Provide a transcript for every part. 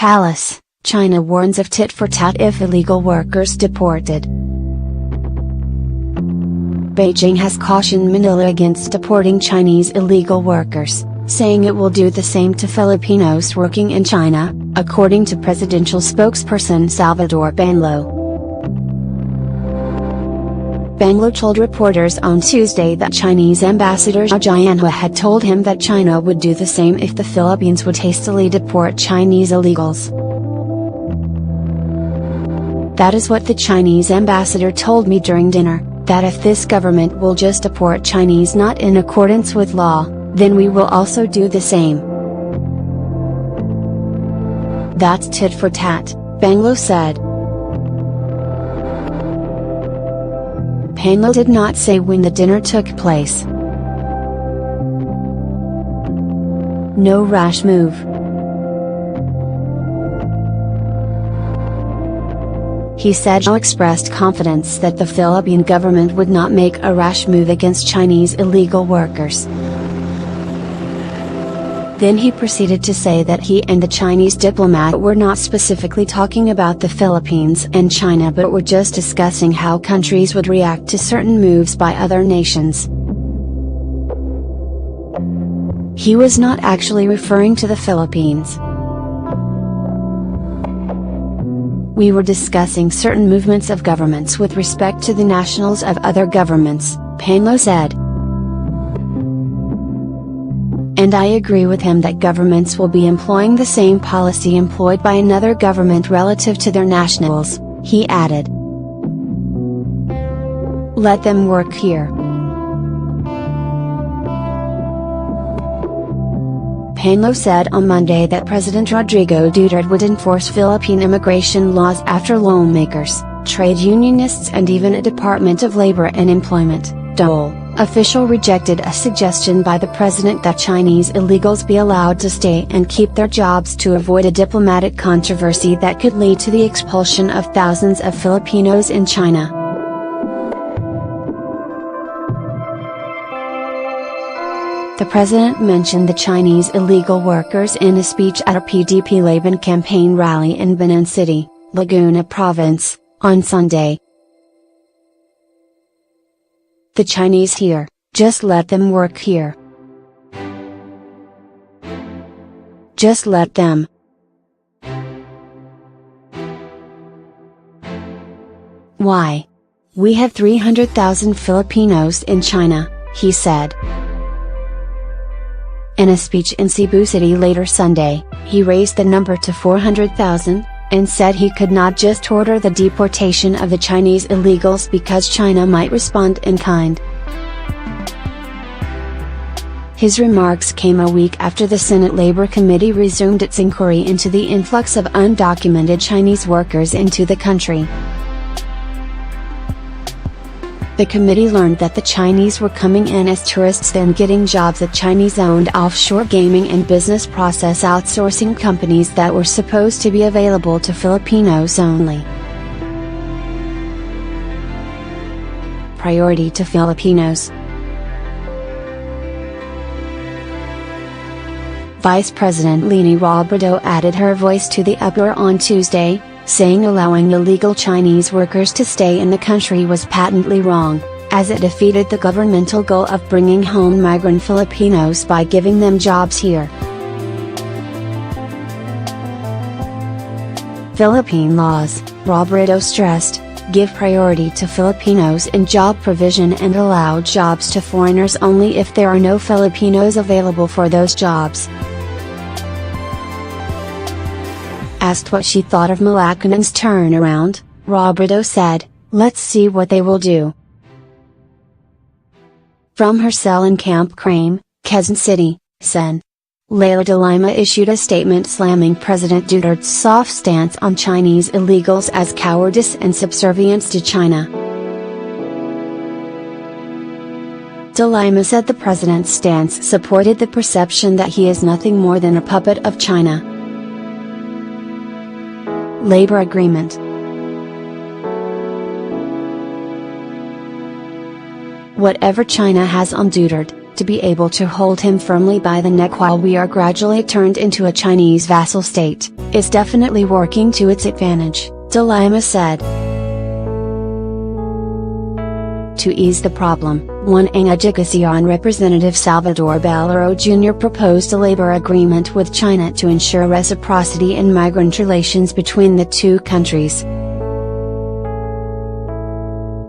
Palace, China warns of tit for tat if illegal workers deported. Beijing has cautioned Manila against deporting Chinese illegal workers, saying it will do the same to Filipinos working in China, according to presidential spokesperson Salvador Panelo. Panelo told reporters on Tuesday that Chinese Ambassador Zhao Jianhua had told him that China would do the same if the Philippines would hastily deport Chinese illegals. That is what the Chinese ambassador told me during dinner, that if this government will just deport Chinese not in accordance with law, then we will also do the same. That's tit for tat, Panelo said. Panelo did not say when the dinner took place. No rash move. He said Zhao expressed confidence that the Philippine government would not make a rash move against Chinese illegal workers. Then he proceeded to say that he and the Chinese diplomat were not specifically talking about the Philippines and China but were just discussing how countries would react to certain moves by other nations. He was not actually referring to the Philippines. We were discussing certain movements of governments with respect to the nationals of other governments, Panelo said. And I agree with him that governments will be employing the same policy employed by another government relative to their nationals, he added. Let them work here. Panelo said on Monday that President Rodrigo Duterte would enforce Philippine immigration laws after lawmakers, trade unionists and even a Department of Labor and Employment, DOL, official rejected a suggestion by the president that Chinese illegals be allowed to stay and keep their jobs to avoid a diplomatic controversy that could lead to the expulsion of thousands of Filipinos in China. The president mentioned the Chinese illegal workers in a speech at a PDP Laban campaign rally in Benin City, Laguna Province, on Sunday. The Chinese here, just let them work here. Just let them. Why? We have 300,000 Filipinos in China, he said. In a speech in Cebu City later Sunday, he raised the number to 400,000, and said he could not just order the deportation of the Chinese illegals because China might respond in kind. His remarks came a week after the Senate Labor Committee resumed its inquiry into the influx of undocumented Chinese workers into the country. The committee learned that the Chinese were coming in as tourists then getting jobs at Chinese-owned offshore gaming and business process outsourcing companies that were supposed to be available to Filipinos only. Priority to Filipinos. Vice President Leni Robredo added her voice to the uproar on Tuesday, saying allowing illegal Chinese workers to stay in the country was patently wrong, as it defeated the governmental goal of bringing home migrant Filipinos by giving them jobs here. Philippine laws, Robredo stressed, give priority to Filipinos in job provision and allow jobs to foreigners only if there are no Filipinos available for those jobs. Asked what she thought of Malacanang's turnaround, Robredo said, "Let's see what they will do." From her cell in Camp Crame, Quezon City, Sen. Leila de Lima issued a statement slamming President Duterte's soft stance on Chinese illegals as cowardice and subservience to China. De Lima said the president's stance supported the perception that he is nothing more than a puppet of China. Labor agreement. Whatever China has on Duterte, to be able to hold him firmly by the neck while we are gradually turned into a Chinese vassal state, is definitely working to its advantage, De Lima said. To ease the problem, one Educación Representative Salvador Panelo Jr. proposed a labor agreement with China to ensure reciprocity in migrant relations between the two countries.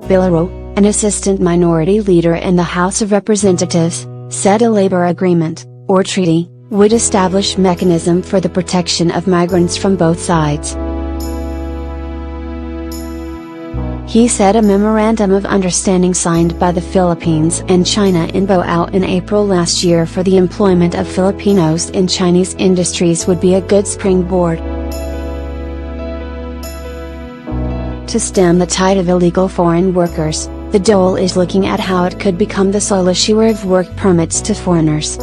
Panelo, an assistant minority leader in the House of Representatives, said a labor agreement, or treaty, would establish mechanism for the protection of migrants from both sides. He said a memorandum of understanding signed by the Philippines and China in Boao in April last year for the employment of Filipinos in Chinese industries would be a good springboard to stem the tide of illegal foreign workers. The DOL is looking at how it could become the sole issuer of work permits to foreigners.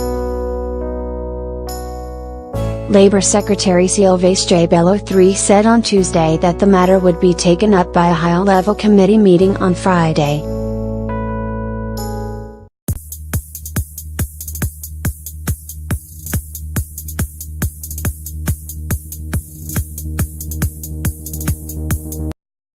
Labor Secretary Silvestre Bello III said on Tuesday that the matter would be taken up by a high-level committee meeting on Friday.